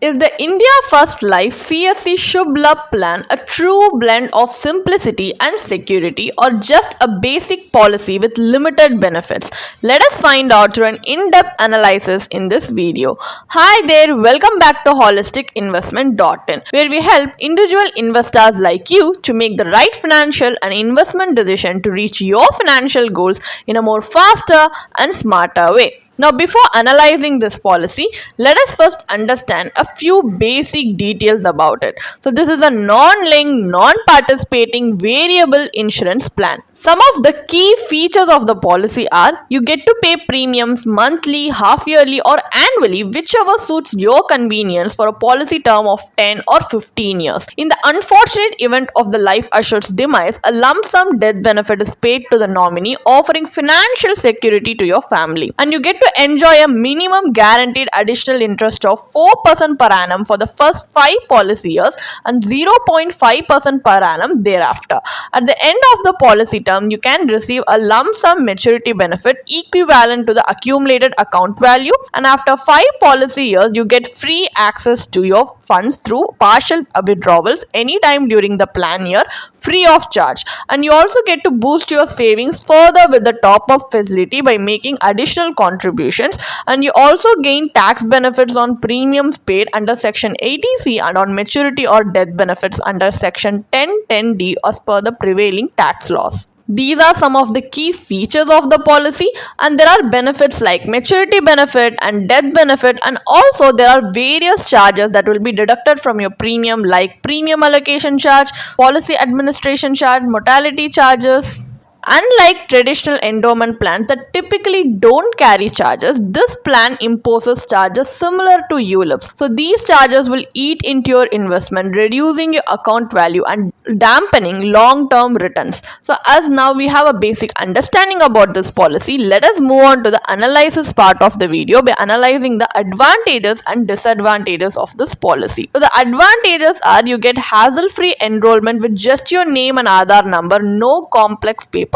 Is the IndiaFirst Life CSC ShubhLabh plan a true blend of simplicity and security, or just a basic policy with limited benefits? Let us find out through an in-depth analysis in this video. Hi there, welcome back to holisticinvestment.in, where we help individual investors like you to make the right financial and investment decision to reach your financial goals in a more faster and smarter way. Now, before analyzing this policy, let us first understand a few basic details about it. So, this is a non-linked, non-participating variable insurance plan. Some of the key features of the policy are: you get to pay premiums monthly, half-yearly or annually, whichever suits your convenience, for a policy term of 10 or 15 years. In the unfortunate event of the life assured's demise, a lump sum death benefit is paid to the nominee, offering financial security to your family. And you get to enjoy a minimum guaranteed additional interest of 4% per annum for the first 5 policy years and 0.5% per annum thereafter. At the end of the policy term, you can receive a lump sum maturity benefit equivalent to the accumulated account value, and after 5 policy years, you get free access to your funds through partial withdrawals anytime during the plan year, free of charge. And you also get to boost your savings further with the top-up facility by making additional contributions, and you also gain tax benefits on premiums paid under Section 80C and on maturity or death benefits under Section 1010D as per the prevailing tax laws. These are some of the key features of the policy, and there are benefits like maturity benefit and death benefit, and also there are various charges that will be deducted from your premium, like premium allocation charge, policy administration charge, mortality charges. Unlike traditional endowment plans that typically don't carry charges, this plan imposes charges similar to ULIPs. So these charges will eat into your investment, reducing your account value and dampening long-term returns. So as now we have a basic understanding about this policy, let us move on to the analysis part of the video by analyzing the advantages and disadvantages of this policy. So the advantages are: you get hassle-free enrollment with just your name and Aadhaar number, no complex paperwork,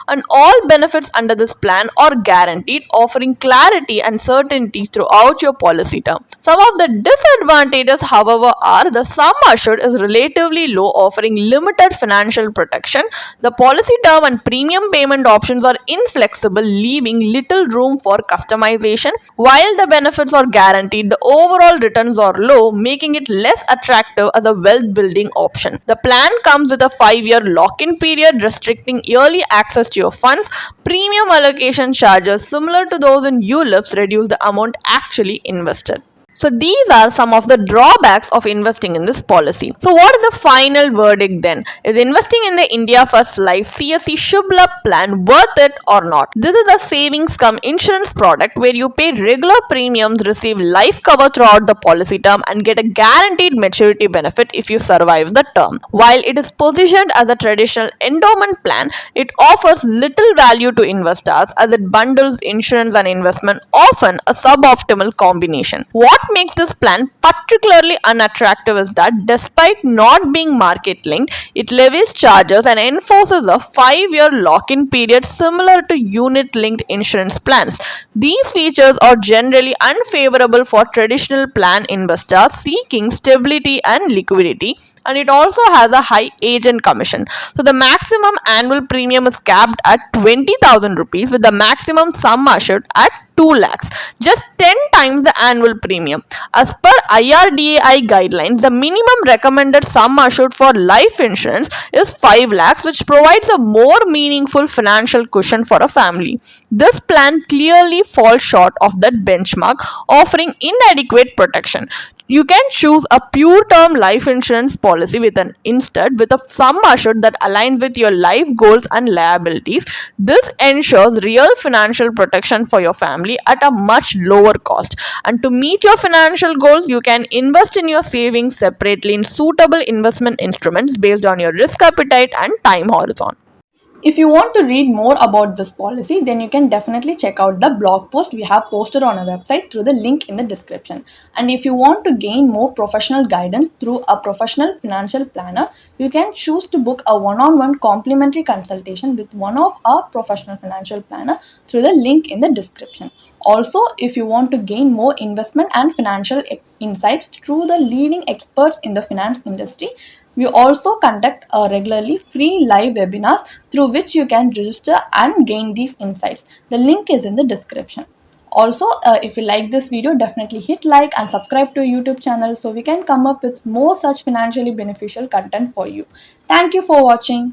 and all benefits under this plan are guaranteed, offering clarity and certainty throughout your policy term. Some of the disadvantages, however, are: the sum assured is relatively low, offering limited financial protection. The policy term and premium payment options are inflexible, leaving little room for customization. While the benefits are guaranteed, the overall returns are low, making it less attractive as a wealth building option. The plan comes with a 5-year lock-in period, restricting yearly access to your funds. Premium allocation charges similar to those in ULIPs reduce the amount actually invested. So these are some of the drawbacks of investing in this policy. So what is the final verdict then? Is investing in the IndiaFirst Life CSC ShubhLabh plan worth it or not? This is a savings cum insurance product where you pay regular premiums, receive life cover throughout the policy term, and get a guaranteed maturity benefit if you survive the term. While it is positioned as a traditional endowment plan, it offers little value to investors as it bundles insurance and investment, often a suboptimal combination. What makes this plan particularly unattractive is that despite not being market linked, it levies charges and enforces a 5-year lock-in period similar to unit linked insurance plans. These features are generally unfavorable for traditional plan investors seeking stability and liquidity, and it also has a high agent commission. So the maximum annual premium is capped at 20,000 rupees, with the maximum sum assured at 2 lakhs, just 10 times the annual premium. As per IRDAI guidelines, the minimum recommended sum assured for life insurance is 5 lakhs, which provides a more meaningful financial cushion for a family. This plan clearly falls short of that benchmark, offering inadequate protection. You can choose a pure term life insurance policy with a sum assured that aligns with your life goals and liabilities. This ensures real financial protection for your family at a much lower cost. And to meet your financial goals, you can invest in your savings separately in suitable investment instruments based on your risk appetite and time horizon. If you want to read more about this policy, then you can definitely check out the blog post we have posted on our website through the link in the description. And if you want to gain more professional guidance through a professional financial planner, you can choose to book a one-on-one complimentary consultation with one of our professional financial planner through the link in the description. Also, if you want to gain more investment and financial insights through the leading experts in the finance industry, we also conduct regularly free live webinars through which you can register and gain these insights. The link is in the description. Also, if you like this video, definitely hit like and subscribe to YouTube channel so we can come up with more such financially beneficial content for you. Thank you for watching.